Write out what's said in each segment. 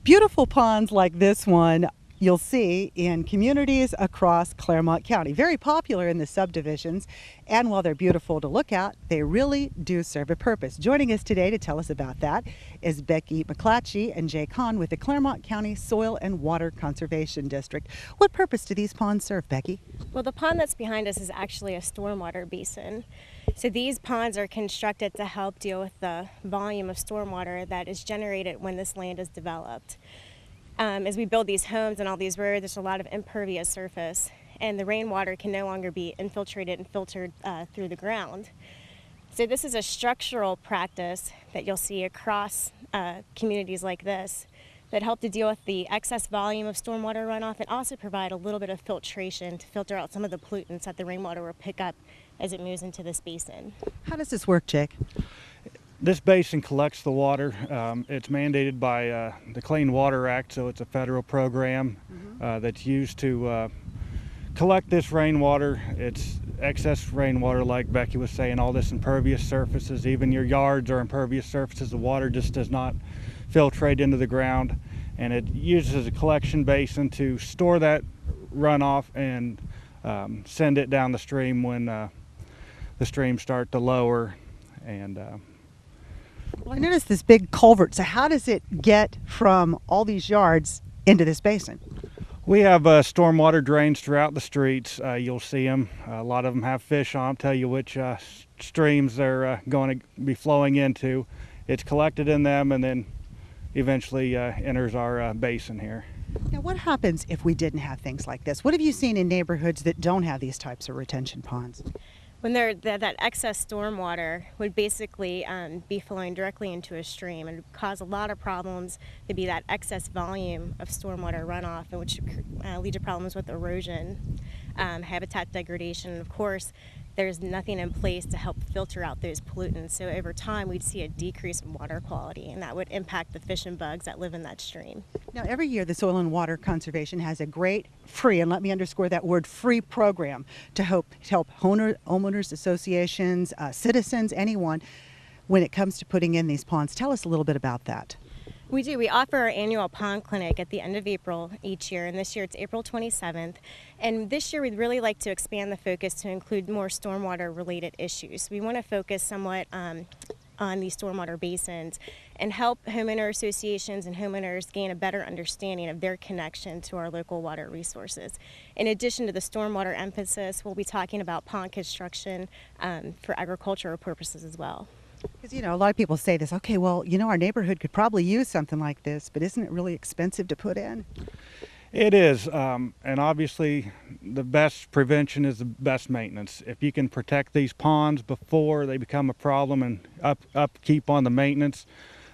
Beautiful ponds like this one you'll see in communities across Clermont County. Very popular in the subdivisions, and while they're beautiful to look at, they really do serve a purpose. Joining us today to tell us about that is Becky McClatchey and Hahn with the Clermont County Soil and Water Conservation District. What purpose do these ponds serve, Becky? Well, the pond that's behind us is actually a stormwater basin. So these ponds are constructed to help deal with the volume of stormwater that is generated when this land is developed. As we build these homes and all these roads, there's a lot of impervious surface, and the rainwater can no longer be infiltrated and filtered through the ground. So this is a structural practice that you'll see across communities like this that help to deal with the excess volume of stormwater runoff and also provide a little bit of filtration to filter out some of the pollutants that the rainwater will pick up as it moves into this basin. How does this work, Jake? This basin collects the water. It's mandated by the Clean Water Act, so it's a federal program that's used to collect this rainwater. It's excess rainwater, like Becky was saying, all this impervious surfaces, even your yards are impervious surfaces. The water just does not filtrate into the ground, and it uses as a collection basin to store that runoff and send it down the stream when the streams start to lower. And well, I noticed this big culvert. So how does it get from all these yards into this basin? we have stormwater drains throughout the streets. You'll see them. A lot of them have fish on them, tell you which streams they're going to be flowing into. It's collected in them and then eventually enters our basin here. Now, what happens if we didn't have things like this? What have you seen in neighborhoods that don't have these types of retention ponds? When that excess stormwater would basically be flowing directly into a stream and cause a lot of problems. There'd be that excess volume of stormwater runoff, which lead to problems with erosion, habitat degradation, and of course, there's nothing in place to help filter out those pollutants. So over time, we'd see a decrease in water quality, and that would impact the fish and bugs that live in that stream. Now, every year, the Soil and Water Conservation has a great free, and let me underscore that word, free program to help homeowners associations, citizens, anyone, when it comes to putting in these ponds. Tell us a little bit about that. We do. We offer our annual pond clinic at the end of April each year, and this year it's April 27th. And this year we'd really like to expand the focus to include more stormwater related issues. We want to focus somewhat on these stormwater basins and help homeowner associations and homeowners gain a better understanding of their connection to our local water resources. In addition to the stormwater emphasis, we'll be talking about pond construction for agricultural purposes as well. Because, you know, a lot of people say this, okay, well, you know, our neighborhood could probably use something like this, but isn't it really expensive to put in? It is, and obviously the best prevention is the best maintenance. If you can protect these ponds before they become a problem and upkeep on the maintenance,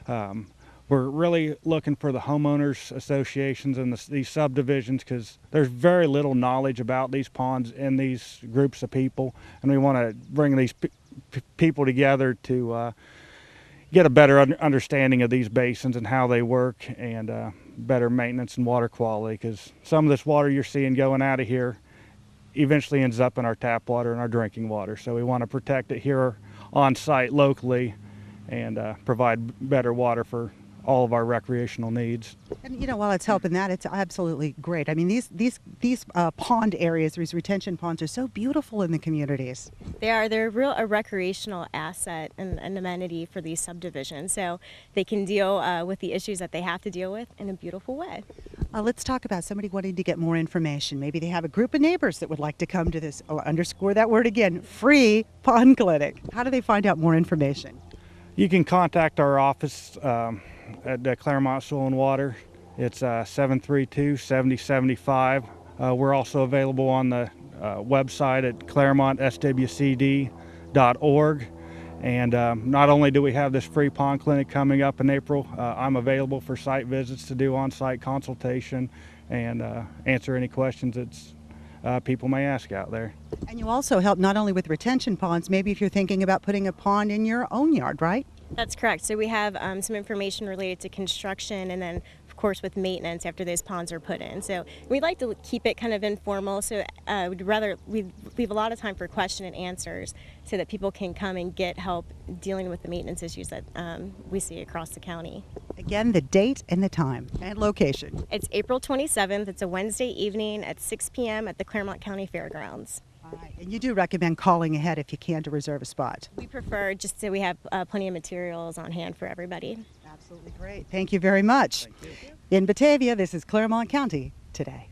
we're really looking for the homeowners associations and these subdivisions, because there's very little knowledge about these ponds in these groups of people, and we want to bring these people together to get a better understanding of these basins and how they work, and better maintenance and water quality, because some of this water you're seeing going out of here eventually ends up in our tap water and our drinking water. So we want to protect it here on site locally and provide better water for all of our recreational needs. And you know, while it's helping that, it's absolutely great. I mean, these pond areas, these retention ponds, are so beautiful in the communities. They are. They're a recreational asset and an amenity for these subdivisions, so they can deal with the issues that they have to deal with in a beautiful way. Let's talk about somebody wanting to get more information. Maybe they have a group of neighbors that would like to come to this, underscore that word again, free pond clinic. How do they find out more information? You can contact our office at Clermont Soil and Water. It's 732-7075. We're also available on the website at clermontswcd.org. And not only do we have this free pond clinic coming up in April, I'm available for site visits to do on-site consultation and answer any questions that people may ask out there. And you also help not only with retention ponds, maybe if you're thinking about putting a pond in your own yard, right? That's correct. So we have some information related to construction, and then of course course, with maintenance after those ponds are put in. So we like to keep it kind of informal. So we leave a lot of time for question and answers so that people can come and get help dealing with the maintenance issues that we see across the county. Again, the date and the time and location. It's April 27th. It's a Wednesday evening at 6 p.m. at the Clermont County Fairgrounds. All right. And you do recommend calling ahead if you can to reserve a spot. We prefer just so we have plenty of materials on hand for everybody. Absolutely great. Thank you very much. Thank you. In Batavia, this is Clermont County Today.